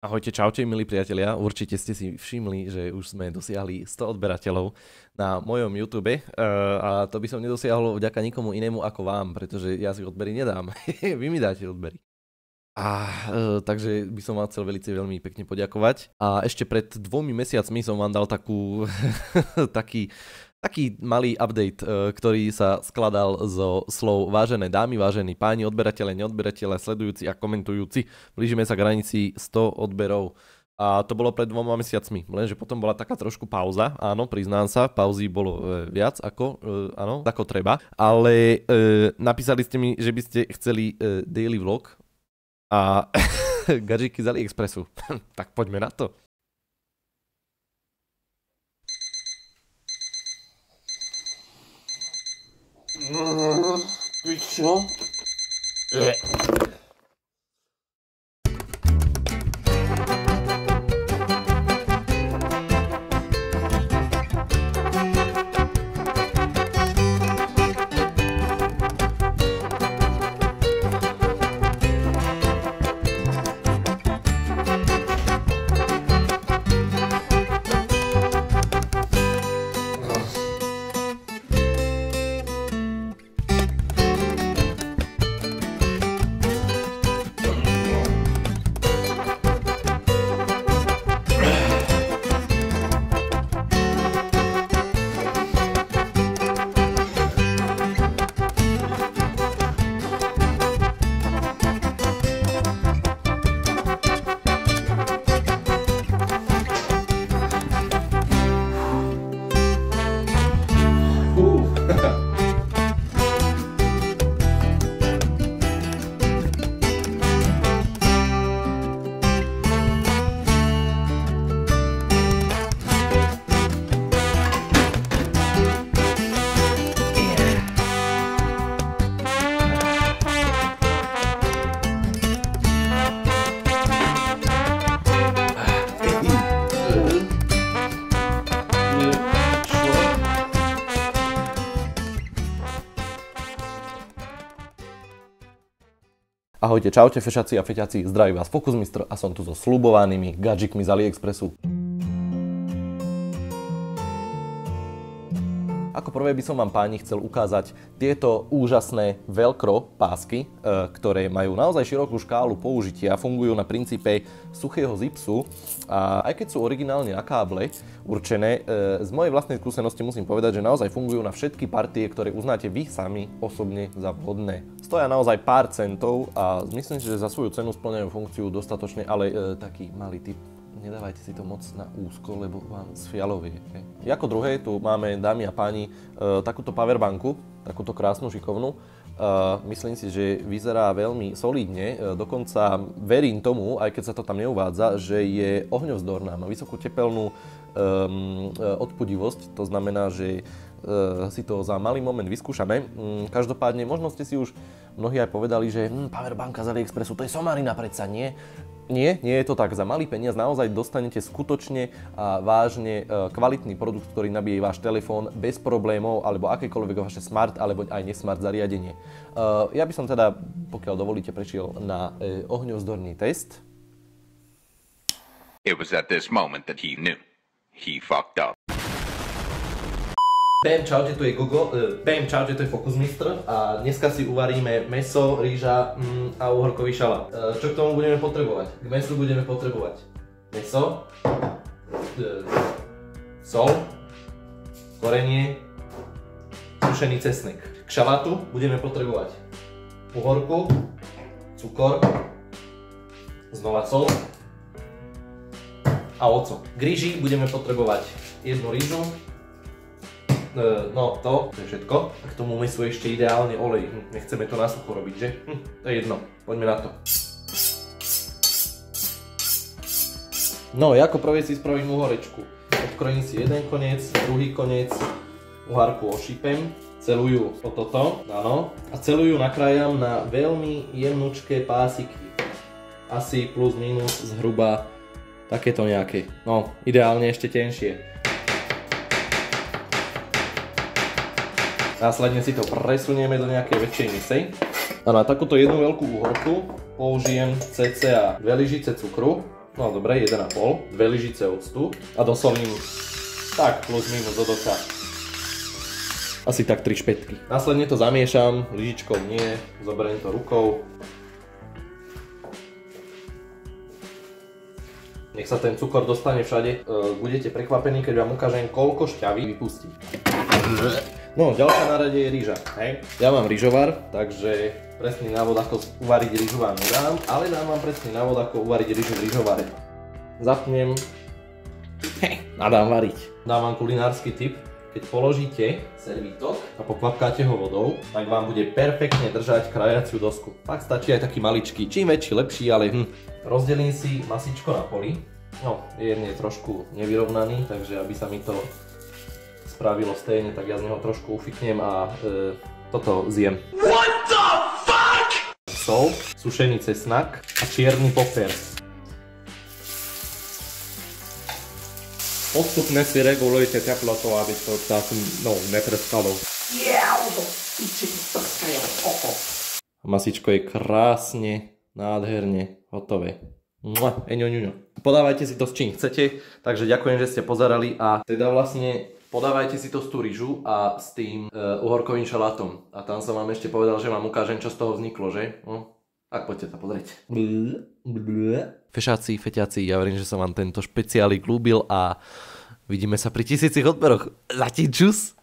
Ahojte, čaute, milí priatelia. Určite ste si všimli, že už sme dosiahli 100 odberateľov na mojom YouTube a to by som nedosiahol vďaka nikomu inému ako vám, pretože ja si odbery nedám. Vy mi dáte odbery. Takže by som vám chcel veľmi pekne poďakovať. A ešte pred 2 mesiacmi som vám dal taký malý update, ktorý sa skladal zo slov vážené dámy, vážení páni, odberateľe, neodberateľe, sledujúci a komentujúci. Blížime sa k hranici 100 odberov. A to bolo pred 2 mesiacmi, lenže potom bola taká trošku pauza, áno, priznám sa, pauzy bolo viac ako treba, ale napísali ste mi, že by ste chceli daily vlog a gadžiky z AliExpressu. Tak poďme na to. Pičo? Ahojte, čaute, fešaci a feťaci, zdraví vás Focusmistr a som tu so sľubovanými gadžikmi z AliExpressu. Ako prvé by som vám páni chcel ukázať tieto úžasné velcro pásky, ktoré majú naozaj širokú škálu použitia, fungujú na princípe suchého zipsu a aj keď sú originálne na káble určené, z mojej vlastnej skúsenosti musím povedať, že naozaj fungujú na všetky partie, ktoré uznáte vy sami osobne za vhodné. Stoja naozaj pár centov a myslím si, že za svoju cenu spĺňajú funkciu dostatočne, ale taký malý tip. Nedávajte si to moc na úzko, lebo vám sfialovie. Ako druhé, tu máme, dámy a páni, takúto powerbanku, takúto krásnu, šikovnú. Myslím si, že vyzerá veľmi solídne, dokonca verím tomu, aj keď sa to tam neuvádza, že je ohňovzdorná, má vysokú tepelnú odpudivosť, to znamená, že si to za malý moment vyskúšame. Každopádne, možno ste si už mnohí aj povedali, že powerbanka z AliExpressu, to je somarina predsa, nie? Nie je to tak. Za malý peniaz naozaj dostanete skutočne a vážne kvalitný produkt, ktorý nabíje váš telefón bez problémov, alebo akékoľvek vaše smart alebo aj nesmart zariadenie. Ja by som teda, pokiaľ dovolíte, prešiel na ohňovzdorný test. It was at this moment that he knew. He fucked up. Bam, čaute, tu je Gogo, bam, čaute, tu je Focusmistr a dneska si uvaríme mäso, rýža a uhorkový šalát. Čo k tomu budeme potrebovať? K mäsu budeme potrebovať mäso, sol, korenie, sušený cesnek. K šalátu budeme potrebovať uhorku, cukor, znova sol a ocot. K rýži budeme potrebovať jednu rýžu, no to je všetko. A k tomu mesu ešte ideálne olej. Nechceme to na sucho robiť, že? To je jedno. Poďme na to. No, ako prvé si spravím uhorečku. Odkrojím si jeden koniec, druhý koniec. Uhárku ošípem. Celujú o toto, áno. A celujú nakrájam na veľmi jemnučké pásiky. Asi plus minus zhruba takéto nejaké. No, ideálne ešte tenšie. Následne si to presunieme do nejakej väčšej misy. A na takúto jednu veľkú uhorku použijem cca 2 lyžice cukru. No dobre, 1,5, 2 lyžice octu a dosolím tak plus minus do doka. Asi tak 3 špetky. Následne to zamiešam, lyžičkou nie, zoberiem to rukou. Nech sa ten cukor dostane všade. Budete prekvapení, keď vám ukážem, koľko šťavy vypustí. No, ďalšia na rade je rýža. Hej. Ja mám rýžovar, takže presný návod, ako uvariť rýžu vám nedám, ale dám vám presný návod, ako uvariť rýžu v rýžovare. Zapnem a dám variť. Dám vám kulinársky tip. Keď položíte servítok a pokvapkáte ho vodou, tak vám bude perfektne držať krajaciu dosku. Fakt stačí aj taký maličký. Čím väčší, lepší, ale rozdelím si masíčko na poli. No, jeden je trošku nevyrovnaný, takže aby sa mi to spravilo stejne, tak ja z neho trošku ufiknem a toto zjem. What the fuck? Sol, sušený cesnak a čierny poper. Postupne si regulujte teplotu, aby to tak nepreskalo. Masičko je krásne, nádherne hotové. Podávajte si to s čím chcete, takže ďakujem, že ste pozerali a teda vlastne podávajte si to s tú rýžu a s tým uhorkovým šalátom. A tam som vám ešte povedal, že vám ukážem, čo z toho vzniklo, že? Tak poďte sa pozrieť. Fešáci, feťáci, ja verím, že sa vám tento špeciálik ľúbil a vidíme sa pri 1000 odberoch. Zatiaľ čus!